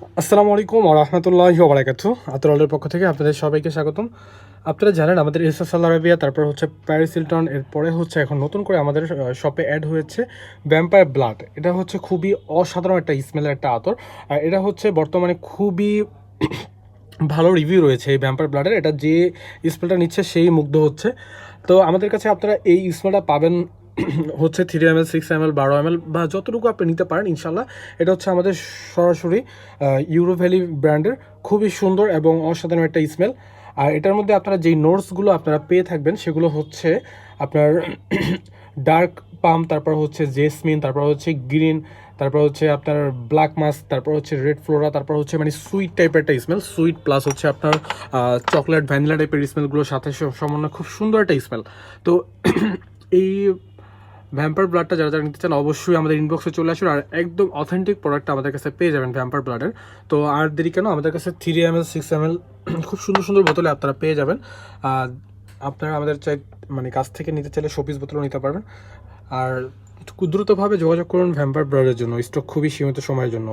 আসসালামু আলাইকুম ওয়া রাহমাতুল্লাহি ওয়া বারাকাতুহু। আতরালের পক্ষ থেকে আপনাদের সবাইকে স্বাগতম। আপনারা জানেন আমাদের এসএস আল আরাবিয়া, তারপর হচ্ছে প্যারিস হিলটন, এরপরে হচ্ছে এখন নতুন করে আমাদের শপে অ্যাড হয়েছে ভ্যাম্পায়ার ব্লাড। এটা হচ্ছে খুবই অসাধারণ একটা স্মেলের একটা আতর। আর এটা হচ্ছে বর্তমানে খুবই ভালো রিভিউ রয়েছে এই ভ্যাম্পায়ার ব্লাডের। এটা যে স্মেলটা নিচ্ছে সেই মুগ্ধ হচ্ছে। তো আমাদের কাছে আপনারা এই স্মেলটা পাবেন হচ্ছে 3 ml, 6 ml, 12 ml বা যতটুকু আপনি নিতে পারেন ইনশাল্লাহ। এটা হচ্ছে আমাদের সরাসরি ইউরো ভ্যালি ব্র্যান্ডের, খুবই সুন্দর এবং অসাধারণ একটা স্মেল। আর এটার মধ্যে আপনারা যেই নোটসগুলো আপনারা পেয়ে থাকবেন সেগুলো হচ্ছে আপনার ডার্ক পাম, তারপর হচ্ছে জেসমিন, তারপর হচ্ছে গ্রিন, তারপর হচ্ছে আপনার ব্ল্যাক মাস্ক, তারপর হচ্ছে রেড ফ্লোরা, তারপর হচ্ছে মানে সুইট টাইপের একটা স্মেল, সুইট প্লাস হচ্ছে আপনার চকলেট ভ্যানিলা টাইপের স্মেলগুলোর সাথে সমন্বয় খুব সুন্দর একটা স্মেল। তো এই ভ্যাম্পার ব্লাডটা যারা যারা নিতে চান অবশ্যই আমাদের ইনবক্সে চলে আসুন, আর একদম অথেন্টিক প্রোডাক্ট আমাদের কাছে পেয়ে যাবেন ভ্যাম্পার ব্লাডের। তো আর দেরি কেন, আমাদের কাছে 3 ml, 6 ml খুব সুন্দর সুন্দর বোতলে আপনারা পেয়ে যাবেন। আর আপনারা আমাদের মানে কাছ থেকে নিতে চাইলে শোপিস বোতলও নিতে পারবেন। আর দ্রুতভাবে যোগাযোগ করুন ভ্যাম্পার ব্লাডের জন্য, স্টক খুবই সীমিত সময়ের জন্য।